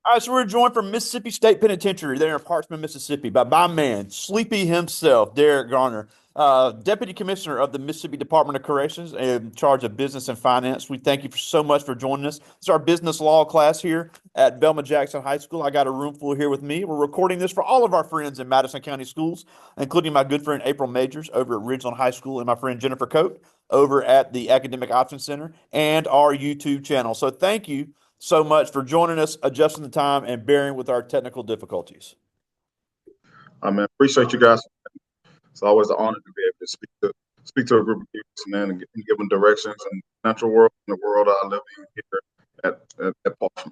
All right, so we're joined from Mississippi State Penitentiary there in Parchman, Mississippi, by my man, Sleepy himself, Derrick Garner, Deputy Commissioner of the Mississippi Department of Corrections in charge of business and finance. We thank you so much for joining us. It's our business law class here at Belma Jackson High School. I got a room full here with me. We're recording this for all of our friends in Madison County schools, including my good friend April Majors over at Ridgeland High School and my friend Jennifer Coate over at the Academic Options Center and our YouTube channel. So thank you so much for joining us, adjusting the time, and bearing with our technical difficulties. I mean, appreciate you guys. It's always an honor to be able to speak to a group of youth and give them directions and natural world and the world I live in here at Parchman.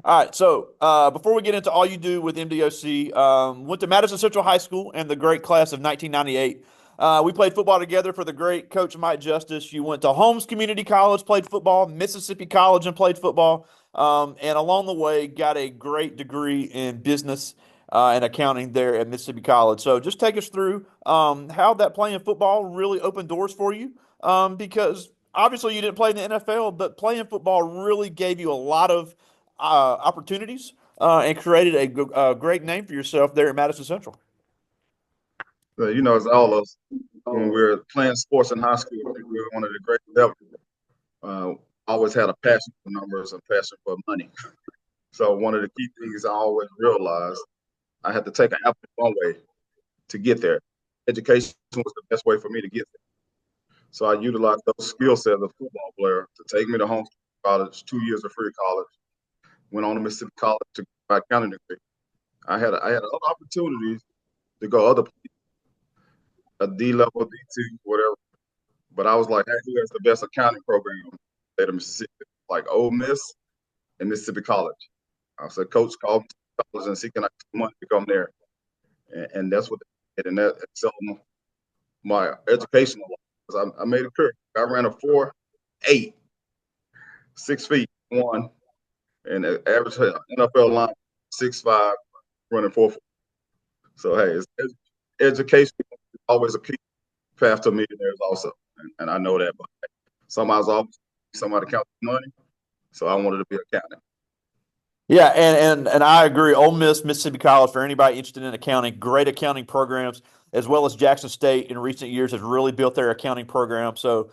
All right, so before we get into all you do with MDOC, went to Madison Central High School and the great class of 1998. We played football together for the great coach Mike Justice. You went to Holmes Community College, played football, Mississippi College, and played football. And along the way, got a great degree in business and accounting there at Mississippi College. So just take us through how that playing football really opened doors for you. Because obviously you didn't play in the NFL, but playing football really gave you a lot of opportunities and created a great name for yourself there at Madison Central. As all of us, when we were playing sports in high school, I think we were one of the great levels. Uh, always had a passion for numbers and passion for money. So one of the key things I always realized, I had to take an apple one way to get there. Education was the best way for me to get there. So I utilized those skill sets as a football player to take me to home college, 2 years of free college. Went on to Mississippi College to get my accounting degree. I had other opportunities to go other places, a D level, D2, whatever. But I was like, hey, who has the best accounting program in the state of Mississippi? Like Ole Miss and Mississippi College. I said, Coach called me to college and see can I get some money to come there. And that's what they did. And that so my educational life. I made a career. I ran a 4.8, 6 feet, one, and the average NFL line 6'5", running 4. So hey, education is always a key path to millionaires also, and I know that. But somebody's always somebody counts money, so I wanted to be accountant. Yeah, and I agree. Ole Miss, Mississippi College, for anybody interested in accounting, great accounting programs, as well as Jackson State in recent years has really built their accounting program. So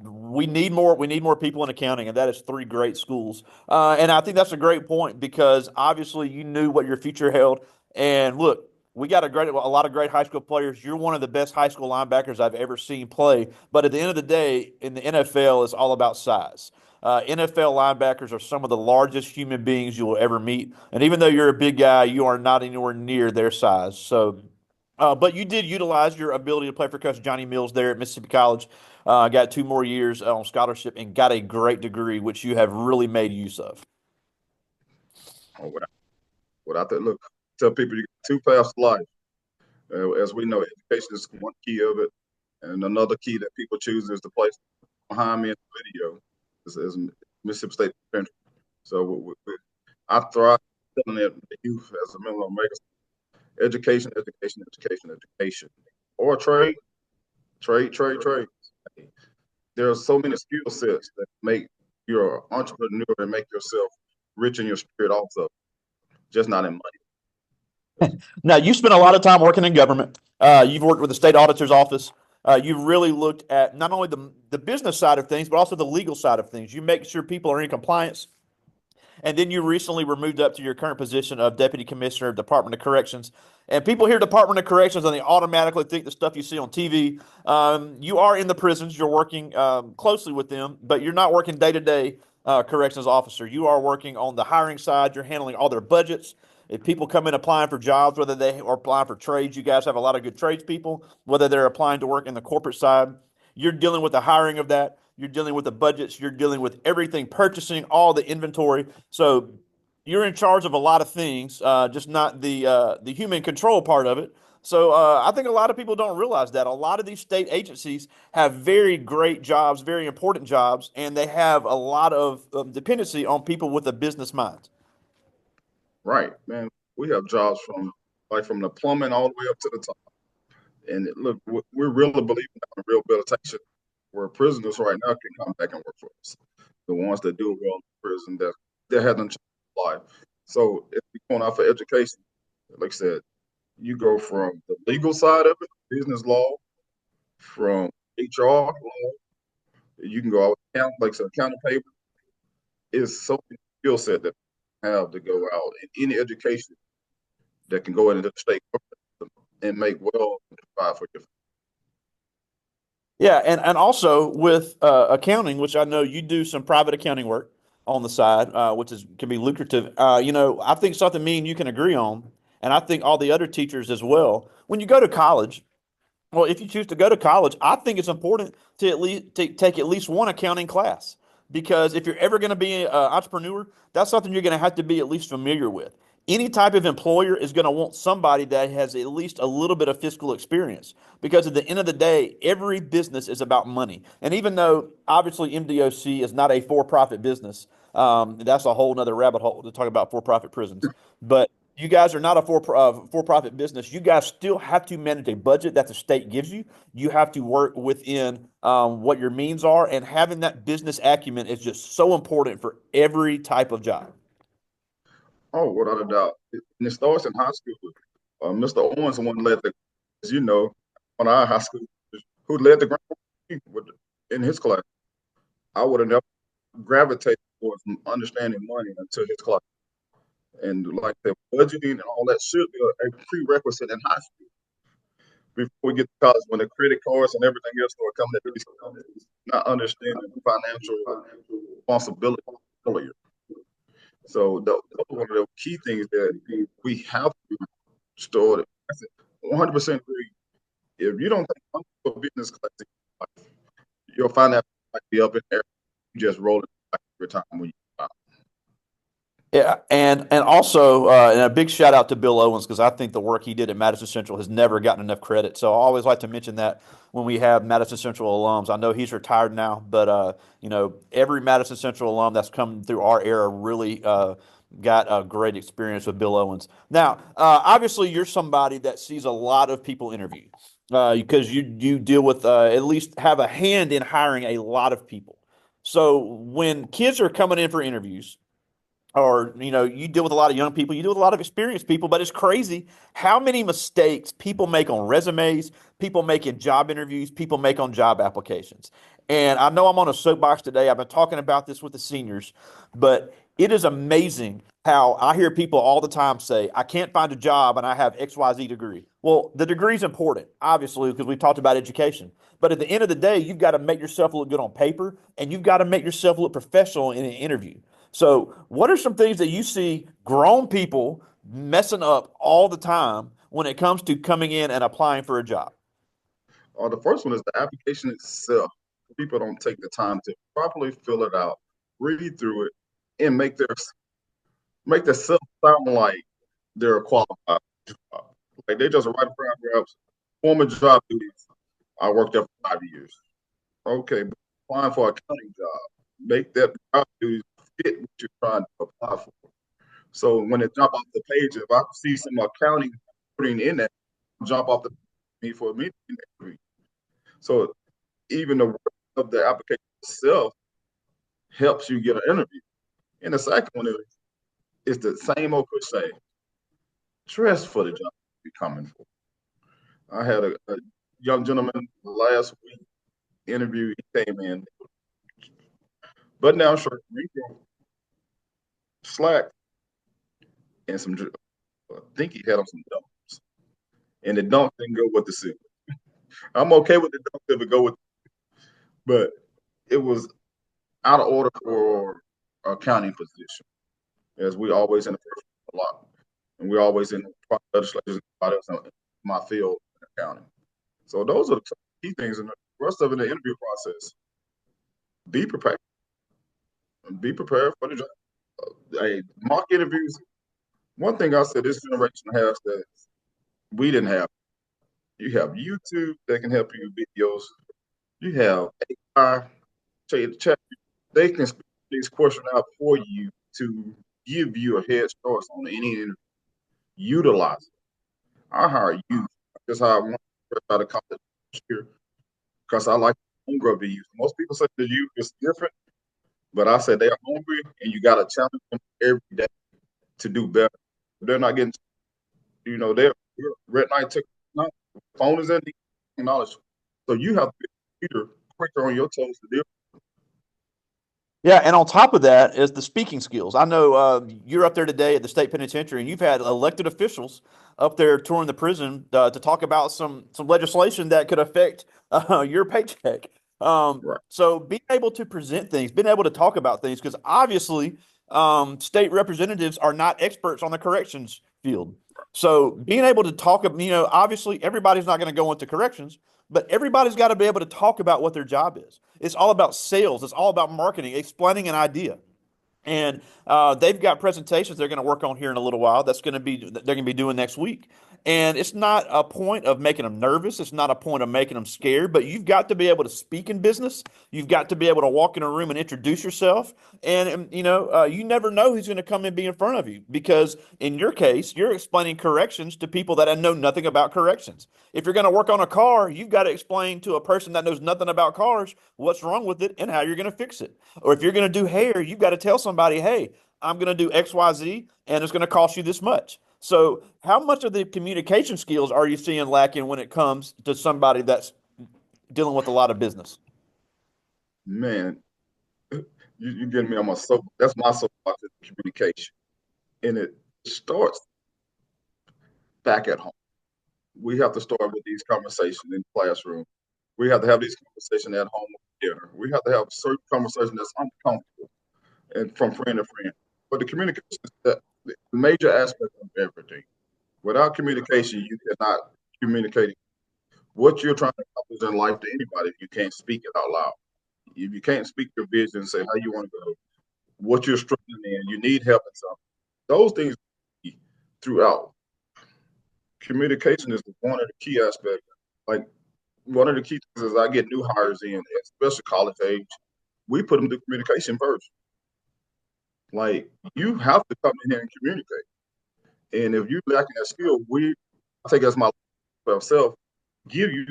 we need more. We need more people in accounting, and that is three great schools. And I think that's a great point because obviously you knew what your future held. And look, we got a lot of great high school players. You're one of the best high school linebackers I've ever seen play. But at the end of the day, in the NFL, it's all about size. NFL linebackers are some of the largest human beings you will ever meet. And even though you're a big guy, you are not anywhere near their size. So, but you did utilize your ability to play for Coach Johnny Mills there at Mississippi College. Got 2 more years on scholarship and got a great degree, which you have really made use of. Oh, without that, look, tell people you got two paths to life. As we know, education is one key of it, and another key that people choose is the place behind me in the video is Mississippi State Penitentiary. So I thrive telling the youth as a member of education, education, education, education, or trade. There are so many skill sets that make you an entrepreneur and make yourself rich in your spirit also, just not in money. Now, you spent a lot of time working in government. You've worked with the state auditor's office. You've really looked at not only the business side of things, but also the legal side of things. You make sure people are in compliance. And then you recently were moved up to your current position of Deputy Commissioner of Department of Corrections. And people hear Department of Corrections and they automatically think the stuff you see on TV. You are in the prisons. You're working closely with them, but you're not working day to day corrections officer. You are working on the hiring side. You're handling all their budgets. If people come in applying for jobs, whether they are applying for trades, you guys have a lot of good tradespeople, whether they're applying to work in the corporate side, you're dealing with the hiring of that. You're dealing with the budgets. You're dealing with everything, purchasing, all the inventory. So you're in charge of a lot of things, just not the human control part of it. So I think a lot of people don't realize that a lot of these state agencies have very great jobs, very important jobs, and they have a lot of dependency on people with a business mind. Right, man. We have jobs from the plumbing all the way up to the top. And look, we're really believing in rehabilitation, where prisoners right now can come back and work for us. The ones that do well in prison that hasn't changed life. So if you're going out for education, like I said, you go from the legal side of it, business law, from HR law. You can go out with like I said, accounting paper. It's so many skill set that you have to go out in any education that can go into the state and make well and provide for your family. Yeah, and also with accounting, which I know you do some private accounting work on the side, which is can be lucrative. I think something me and you can agree on, and I think all the other teachers as well. When you go to college, well, if you choose to go to college, I think it's important to at least take at least one accounting class because if you're ever going to be an entrepreneur, that's something you're going to have to be at least familiar with. Any type of employer is going to want somebody that has at least a little bit of fiscal experience because at the end of the day, every business is about money. And even though obviously MDOC is not a for-profit business, that's a whole nother rabbit hole to talk about for-profit prisons. But you guys are not a for-profit business. You guys still have to manage a budget that the state gives you. You have to work within what your means are, and having that business acumen is just so important for every type of job. Oh, without a doubt. And it starts in high school. Mr. Owens, the one led the, as you know, on our high school, who led the ground in his class. I would have never gravitated towards understanding money until his class. And like the budgeting and all that should be a prerequisite in high school before we get to college when the credit cards and everything else start coming in, not understanding financial responsibility earlier. So those are one of the key things that we have to start. 100% agree. If you don't take a business class in your life, you'll find that might be up in there. You just roll it every time when you out. Yeah, and also and a big shout out to Bill Owens because I think the work he did at Madison Central has never gotten enough credit. So I always like to mention that when we have Madison Central alums. I know he's retired now, but every Madison Central alum that's come through our era really got a great experience with Bill Owens. Now, obviously, you're somebody that sees a lot of people interview because you deal with at least have a hand in hiring a lot of people. So when kids are coming in for interviews or you deal with a lot of young people, you deal with a lot of experienced people, but it's crazy how many mistakes people make on resumes, people make in job interviews, people make on job applications. And I know I'm on a soapbox today. I've been talking about this with the seniors, but it is amazing how I hear people all the time say, I can't find a job and I have XYZ degree. Well, the degree is important, obviously, because we talked about education. But at the end of the day, you've got to make yourself look good on paper and you've got to make yourself look professional in an interview. So, what are some things that you see grown people messing up all the time when it comes to coming in and applying for a job? The first one is the application itself. People don't take the time to properly fill it out, read through it, and make themselves sound like they're qualified. Like they just write paragraphs, former job duties. I worked there for 5 years. Okay, but applying for a accounting job, make that job duties fit what you're trying to apply for. So when it jump off the page, if I see some accounting putting in that, jump off the me for me. So even the work of the application itself helps you get an interview. And the second one is the same old cliche. Dress for the job you're coming for. I had a young gentleman last week interview. He came in, button down shirt, wrinkle, slack, and I think he had on some dunks. And the dunk didn't go with the suit. I'm okay with the dunk if it go with, but it was out of order for a accounting position, as we always in the first a lot, and we always in the legislatures in my field in accounting. So those are the key things, and the rest of it, the interview process. Be prepared. Be prepared for the job. Mock interviews. One thing I said this generation has that we didn't have. You have YouTube that can help you with videos. You have AI, chat. They can speak these questions out for you to give you a head start on any interview. Utilize it. I hire you. That's how I want to out of college here because I like hungry youth. Most people say the youth is different, but I said they are hungry and you got to challenge them every day. to do better. They're not getting, they're red light technology. Phone is in the technology. So you have to be quicker on your toes to deal. Yeah, and on top of that is the speaking skills. I know you're up there today at the state penitentiary, and you've had elected officials up there touring the prison to talk about some legislation that could affect your paycheck. Right. So being able to present things, being able to talk about things, because obviously state representatives are not experts on the corrections field. So being able to talk, obviously everybody's not going to go into corrections, but everybody's got to be able to talk about what their job is. It's all about sales. It's all about marketing, explaining an idea. And they've got presentations they're going to work on here in a little while. They're going to be doing next week. And it's not a point of making them nervous. It's not a point of making them scared. But you've got to be able to speak in business. You've got to be able to walk in a room and introduce yourself. And you never know who's going to come and be in front of you because in your case, you're explaining corrections to people that know nothing about corrections. If you're going to work on a car, you've got to explain to a person that knows nothing about cars what's wrong with it and how you're going to fix it. Or if you're going to do hair, you've got to tell somebody, hey, I'm going to do XYZ and it's going to cost you this much. So, how much of the communication skills are you seeing lacking when it comes to somebody that's dealing with a lot of business? Man, you getting me on my soap. That's my soapbox is communication. And it starts back at home. We have to start with these conversations in the classroom. We have to have these conversations at home with dinner. We have to have certain conversations that's uncomfortable and from friend to friend. But the communication is the major aspect of everything. Without communication, you cannot communicate what you're trying to accomplish in life to anybody if you can't speak it out loud. If you can't speak your vision, say how you want to go, what you're struggling in, you need help in something. Those things throughout. Communication is one of the key aspects. Like one of the key things is I get new hires in, especially college age. We put them through communication first. Like you have to come in here and communicate. And if you're lacking that skill, I take as my self, give you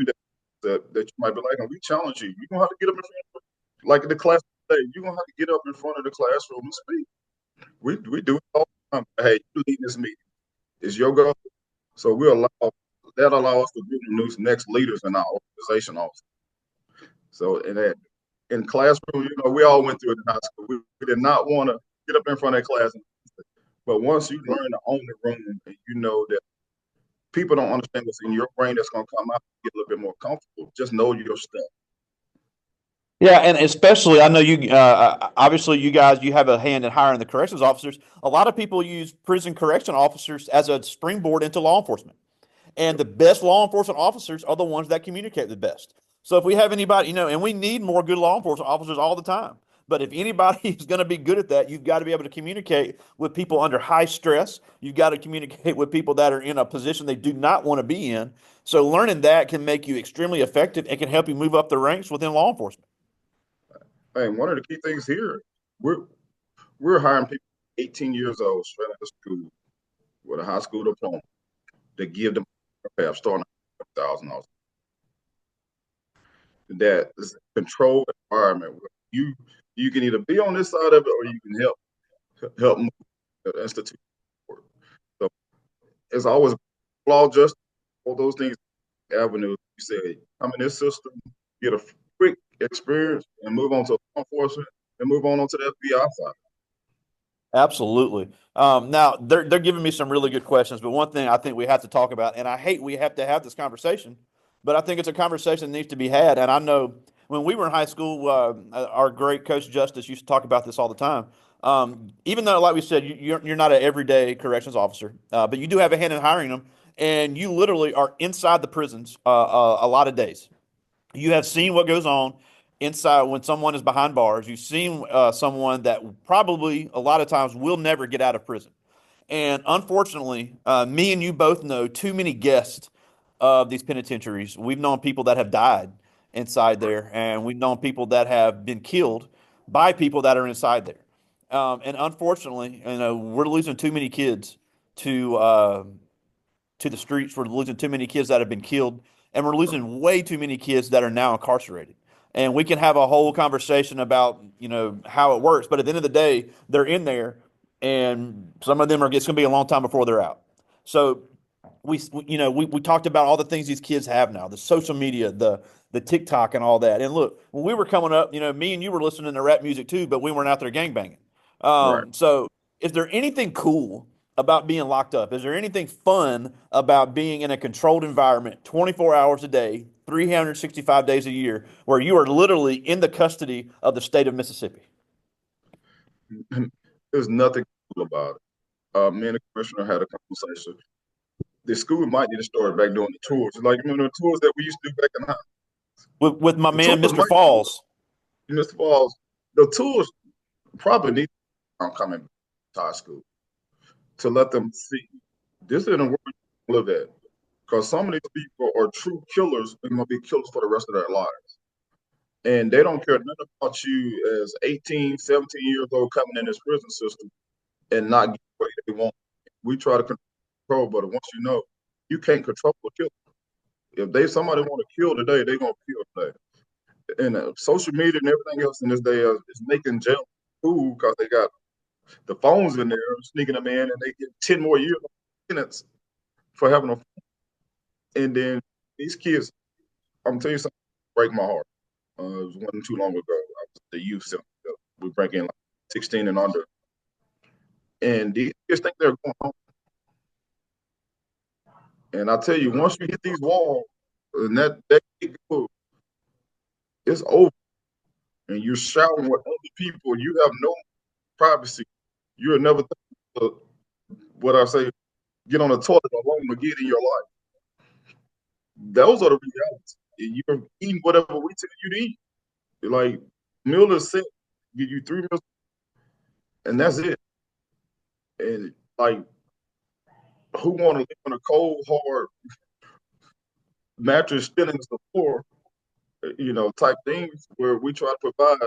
that you might be like, and we challenge you. You're gonna have to get up in front of, like in the class today, you're gonna have to get up in front of the classroom and speak. We do it all the time. Hey, you lead this meeting. It's your goal. So allow us to be the next leaders in our organization also. So in classroom, we all went through it in high school. We did not want to get up in front of class. But once you learn to own the room and you know that people don't understand what's in your brain that's going to come out, get a little bit more comfortable. Just know your stuff. Yeah, and especially I know you. Obviously, you have a hand in hiring the corrections officers. A lot of people use prison correction officers as a springboard into law enforcement. And the best law enforcement officers are the ones that communicate the best. So if we have anybody, and we need more good law enforcement officers all the time. But if anybody is going to be good at that, you've got to be able to communicate with people under high stress. You've got to communicate with people that are in a position they do not want to be in. So learning that can make you extremely effective and can help you move up the ranks within law enforcement. And one of the key things here, we're hiring people 18 years old, straight out of school, with a high school diploma, to give them a path starting at $1,000. That is a controlled environment where you can either be on this side of it or you can help move the institution forward. So it's always law justice, all those things, avenues. You say, come in this system, get a quick experience, and move on to law enforcement, and move on to the FBI side. Absolutely. Now they're giving me some really good questions, but one thing I think we have to talk about, and I hate we have to have this conversation, but I think it's a conversation that needs to be had. And I know when we were in high school, our great coach Justice used to talk about this all the time. Even though, like we said, you're not an everyday corrections officer, but you do have a hand in hiring them, and you literally are inside the prisons a lot of days. You have seen what goes on inside when someone is behind bars. You've seen someone that probably a lot of times will never get out of prison. And unfortunately, me and you both know too many guests of these penitentiaries. We've known people that have died inside there, and we've known people that have been killed by people that are inside there. And unfortunately, we're losing too many kids to to the streets. We're losing too many kids that have been killed, and we're losing way too many kids that are now incarcerated. And we can have a whole conversation about how it works, but at the end of the day, they're in there, and some of them are, it's going to be a long time before they're out. So we talked about all the things these kids have now, the social media, the TikTok and all that. And look, when we were coming up, me and you were listening to rap music too, but we weren't out there gangbanging. Right. So is there anything cool about being locked up? Is there anything fun about being in a controlled environment 24 hours a day, 365 days a year, where you are literally in the custody of the state of Mississippi? There's nothing cool about it. Me and the commissioner had a conversation. The school might need to start back doing the tours. Like, the tours that we used to do back in high. With my The tours man, Mr. might, Falls. Mr. Falls, the tours probably need to coming to high school to let them see this isn't a world you live at. Because some of these people are true killers and going to be killers for the rest of their lives. And they don't care nothing about you as 18, 17 years old coming in this prison system and not get what they want. We try to control, but once you can't control or kill. If somebody want to kill today, they're going to kill today. And social media and everything else in this day is making jail cool because they got the phones in there, sneaking them in, and they get 10 more years sentence for having a phone. And then these kids, I'm telling you something, break my heart. It was wasn't too long ago. I was at the youth center. We break in like 16 and under. And these kids think they're going home. And I tell you, once you hit these walls, and that goes, it's over. And you're shouting with other people. You have no privacy. You'll never what I say, get on the toilet alone again in your life. Those are the realities. And you're eating whatever we tell you to eat. Like, meal is set, give you 3 meals, and that's it. And like, who want to live on a cold, hard mattress still in the floor, type things where we try to provide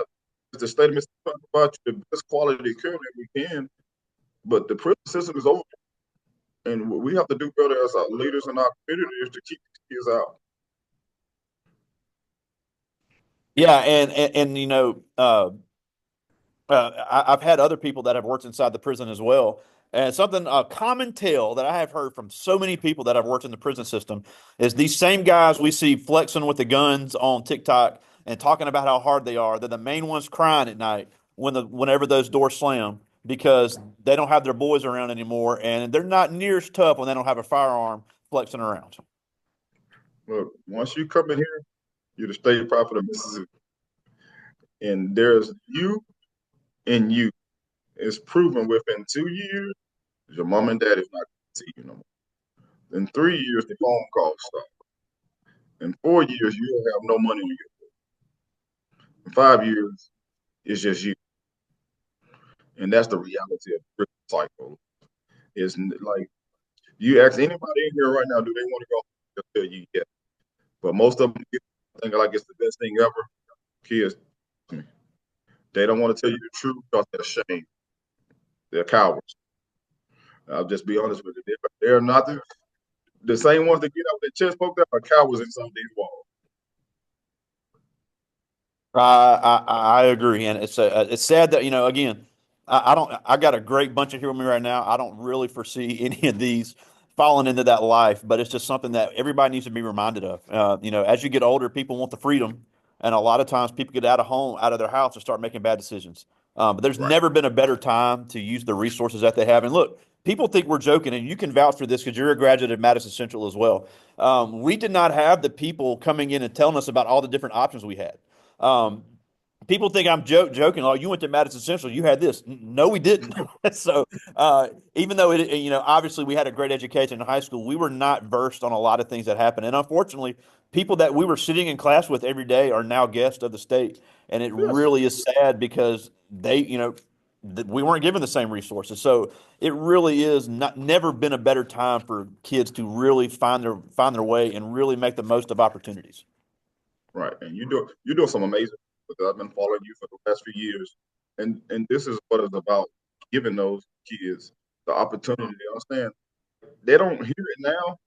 the state of Mississippi trying to provide you the best quality care that we can, but the prison system is over. And what we have to do better as our leaders in our community is to keep these kids out. Yeah, and I've had other people that have worked inside the prison as well. And something, a common tale that I have heard from so many people that have worked in the prison system is these same guys we see flexing with the guns on TikTok and talking about how hard they are. They're the main ones crying at night whenever those doors slam because they don't have their boys around anymore, and they're not near as tough when they don't have a firearm flexing around. Look, once you come in here, you're the state prophet of Mississippi. And there's you and you. It's proven within 2 years, your mom and dad is not going to see you no more. In 3 years, the phone calls stop. In 4 years, you'll have no money on you. In 5 years, it's just you. And that's the reality of the cycle. Is like you ask anybody in here right now, do they want to go? They'll tell you yes. But most of them think like it's the best thing ever. Kids, they don't want to tell you the truth because they're ashamed. They're cowards. I'll just be honest with you. They're not the same ones that get out with their chest poked out are cowards inside these walls. I agree, and it's sad that again, I don't I got a great bunch of here with me right now. I don't really foresee any of these falling into that life, but it's just something that everybody needs to be reminded of. As you get older, people want the freedom, and a lot of times people get out of their house, and start making bad decisions. But there's Right. never been a better time to use the resources that they have. And look, people think we're joking, and you can vouch for this because you're a graduate of Madison Central as well. We did not have the people coming in and telling us about all the different options we had. Um, People think I'm joking. Oh, you went to Madison Central. You had this. No, we didn't. So, even though obviously we had a great education in high school, we were not versed on a lot of things that happened. And unfortunately, people that we were sitting in class with every day are now guests of the state. And it Yes. really is sad because we weren't given the same resources. So it really is never been a better time for kids to really find their way and really make the most of opportunities. Right. And you're doing some amazing because I've been following you for the past few years. And this is what it's about, giving those kids the opportunity. You understand? They don't hear it now,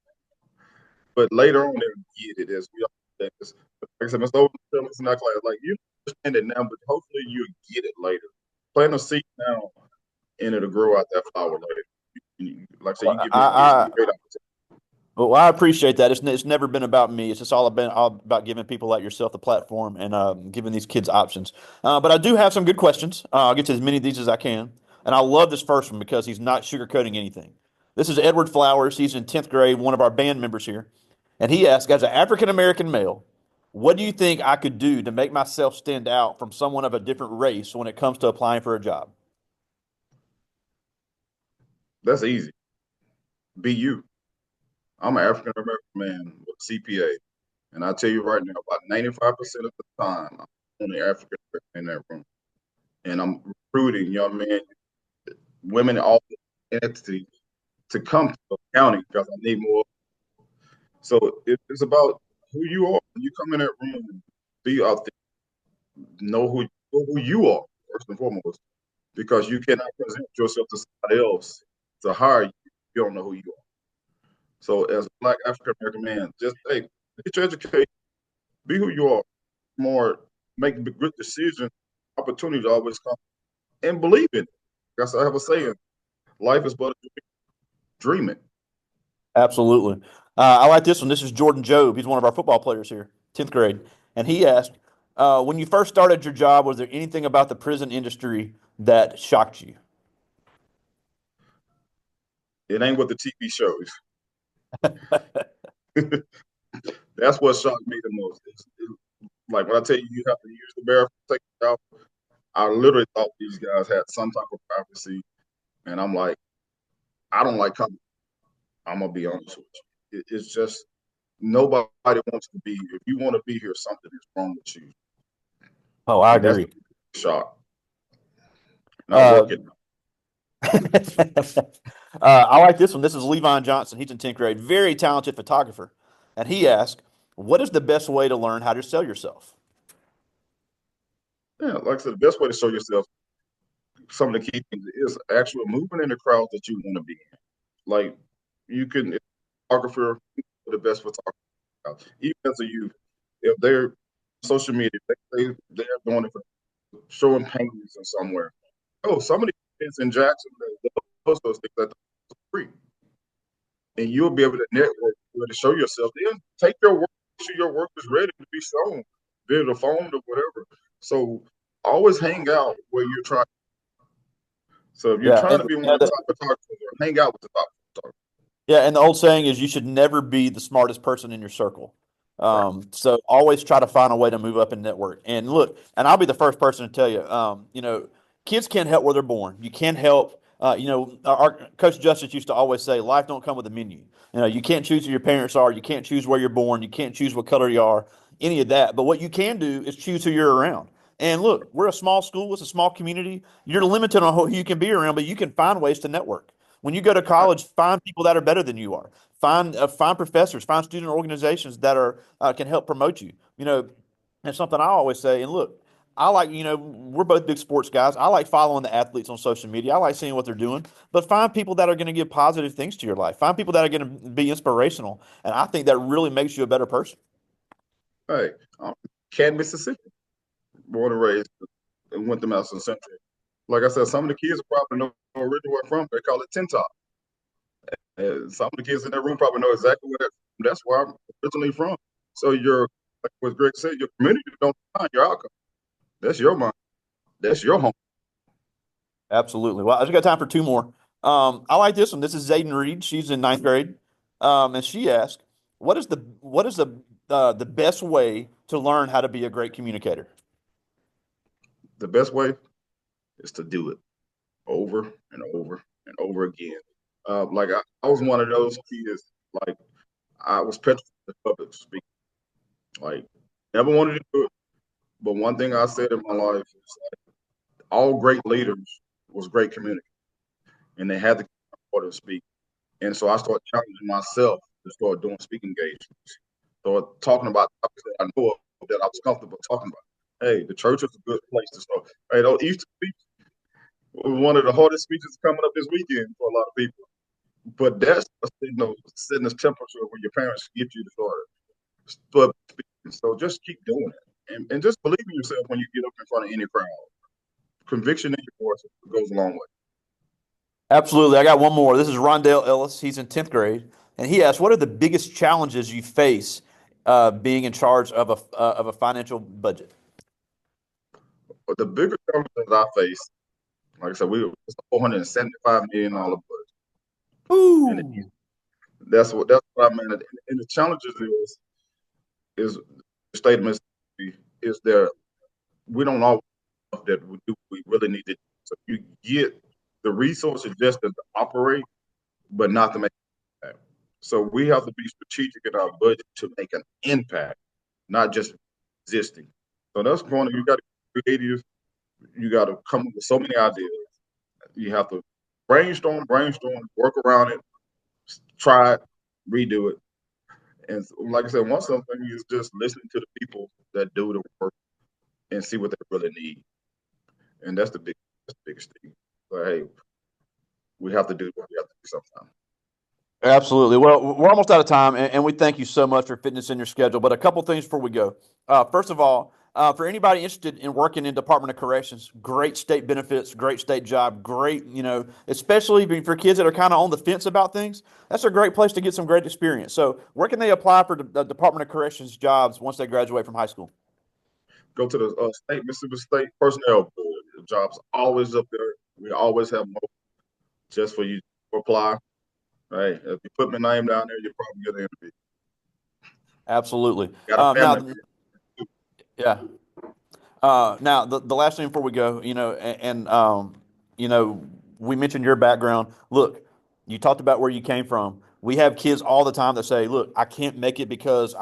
but later on they'll get it as we all this. Like I said, Mr. Owen telling us in class, like you understand it now, but hopefully you'll get it later. Plant a seed now and it'll grow out that flower later. Like I said, Well, you give me a great opportunity. Well, I appreciate that. It's never been about me. It's just all about giving people like yourself the platform and giving these kids options. But I do have some good questions. I'll get to as many of these as I can. And I love this first one because he's not sugarcoating anything. This is Edward Flowers. He's in 10th grade, one of our band members here. And he asked, as an African American male, what do you think I could do to make myself stand out from someone of a different race when it comes to applying for a job? That's easy. Be you. I'm an African American man with a CPA, and I tell you right now, about 95% of the time, I'm the only African American in that room, and I'm recruiting young men, women, all entities to come to the county because I need more. So it's about who you are. When you come in that room, be out there, know who you are first and foremost, because you cannot present yourself to somebody else to hire you if you don't know who you are. So as a Black African American man, just hey, get your education, be who you are, more, make good decisions. Opportunities always come, and believe in it. That's I have a saying: life is but a dream it. Absolutely. I like this one. This is Jordan Jobe. He's one of our football players here, 10th grade. And he asked, when you first started your job, was there anything about the prison industry that shocked you? It ain't what the TV shows. That's what shocked me the most. Like when I tell you, you have to use the bathroom, take it out. I literally thought these guys had some type of privacy, and I'm like, I don't like coming. I'm gonna be honest with you. It's just nobody wants to be here. If you want to be here, something is wrong with you, Oh, I and that's agree. the shock. And I Uh, work it. I like this one. This is Levon Johnson. He's in 10th grade. Very talented photographer. And he asked, what is the best way to learn how to sell yourself? Yeah, like I said, the best way to show yourself, some of the key things is actually moving in the crowd that you want to be in. Like you can, if photographer, the best photographer, even as a youth, if they're social media, they're doing it for showing paintings or somewhere. Oh, some of the kids in Jackson, they post those things that are free, and you'll be able to network, be able to show yourself. Then take your work, make sure your work is ready to be shown, be it a phone or whatever. So always hang out where you're trying. So if you're Yeah. trying to be one of the top photographers, hang out with the top photographers. Yeah, and the old saying is you should never be the smartest person in your circle. Right. So always try to find a way to move up in network. And look, and I'll be the first person to tell you, kids can't help where they're born. You can't help. Our Coach Justice used to always say, "Life don't come with a menu." You can't choose who your parents are. You can't choose where you're born. You can't choose what color you are. Any of that. But what you can do is choose who you're around. And look, we're a small school. It's a small community. You're limited on who you can be around, but you can find ways to network. When you go to Right. college, find people that are better than you are. Find professors, find student organizations that are can help promote you. It's something I always say. And look, I like we're both big sports guys. I like following the athletes on social media. I like seeing what they're doing. But find people that are going to give positive things to your life. Find people that are going to be inspirational. And I think that really makes you a better person. Hey, um, Canton, Mississippi, born and raised, and went to Madison Central. Like I said, some of the kids probably know originally where I'm from. They call it Tin Top. And some of the kids in that room probably know exactly where that's where I'm originally from. So like what Greg said, your community don't define your outcome. That's your mind. That's your home. Absolutely. Well, I just got time for two more. I like this one. This is Zayden Reed. She's in ninth grade, and she asked, "What is the best way to learn how to be a great communicator?" The best way is to do it over and over and over again. Like I was one of those kids. Like I was petrified of public speaking. Like never wanted to do it. But one thing I said in my life is like, all great leaders was great communicators, and they had the ability to speak. And so I started challenging myself to start doing speaking engagements, start talking about topics that I know of, that I was comfortable talking about. Hey, the church is a good place to start. Hey, those Easter speech was one of the hardest speeches coming up this weekend for a lot of people. But that's setting this temperature where your parents get you to start speaking. So just keep doing it, and just believe in yourself when you get up in front of any crowd. Conviction in your voice goes a long way. Absolutely. I got one more. This is Rondell Ellis. He's in 10th grade. And he asked, what are the biggest challenges you face being in charge of a financial budget? But the bigger challenges I face, like I said, it's a $475 million budget, and Ooh. that's what I mean. And the challenges is the state of Mississippi is there. We don't always know that we really need to. So you get the resources just to operate, but not to make an impact. So we have to be strategic in our budget to make an impact, not just existing. So that's going to, you got to be creative. You got to come up with so many ideas. You have to brainstorm, work around it, try it, redo it. And like I said, one something is just listening to the people that do the work and see what they really need. And that's the biggest thing. But hey, we have to do what we have to do sometimes. Absolutely. Well, we're almost out of time, and we thank you so much for fitting this in your schedule. But a couple things before we go. First of all, for anybody interested in working in Department of Corrections, great state benefits, great state job, great, especially for kids that are kind of on the fence about things. That's a great place to get some great experience. So, where can they apply for the Department of Corrections jobs once they graduate from high school? Go to the Mississippi State Personnel Board. The job's always up there. We always have more just for you to apply. Right. If you put my name down there, you'll probably get an interview. Absolutely. Got a family. Now, yeah. Now, the last thing before we go, you know, we mentioned your background. Look, you talked about where you came from. We have kids all the time that say, "Look, I can't make it because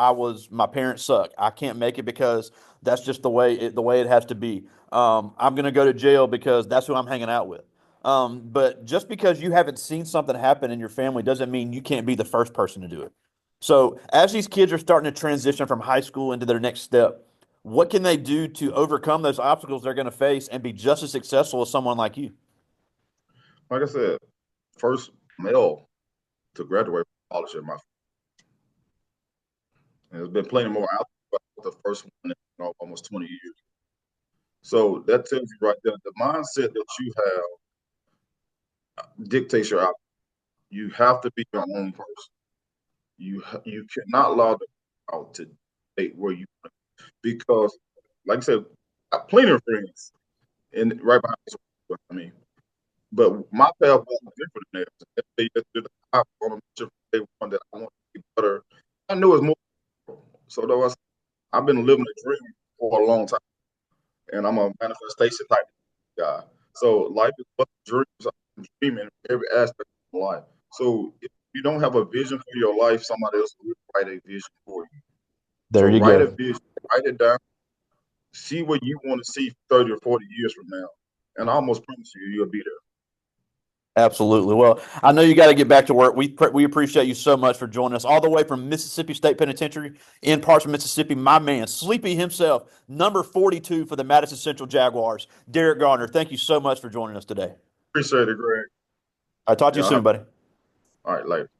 my parents suck. I can't make it because that's just the way it has to be. I'm going to go to jail because that's who I'm hanging out with." But just because you haven't seen something happen in your family doesn't mean you can't be the first person to do it. So, as these kids are starting to transition from high school into their next step, what can they do to overcome those obstacles they're going to face and be just as successful as someone like you? Like I said, first male to graduate from college in my family. And there's been plenty more out there, but the first one in almost 20 years. So that tells you right there the mindset that you have dictates your outcome. You have to be your own person. You cannot allow them out to date where you want because, like I said, I have plenty of friends and right behind me. I mean, but my path was different than theirs. I want to day one that I want to be better. I knew it's more. So though I've been living a dream for a long time, and I'm a manifestation type guy. So life is what dreams. I'm dreaming every aspect of life. So if you don't have a vision for your life, somebody else will write a vision for you. There So you write a go. vision, write it down, see what you want to see 30 or 40 years from now, and I almost promise you, you'll be there. Absolutely. Well, I know you got to get back to work. We appreciate you so much for joining us all the way from Mississippi State Penitentiary in parts of Mississippi. My man, Sleepy himself, number 42 for the Madison Central Jaguars, Derrick Garner. Thank you so much for joining us today. Appreciate it, Greg. I talk to you Yeah, soon, buddy. all right, later.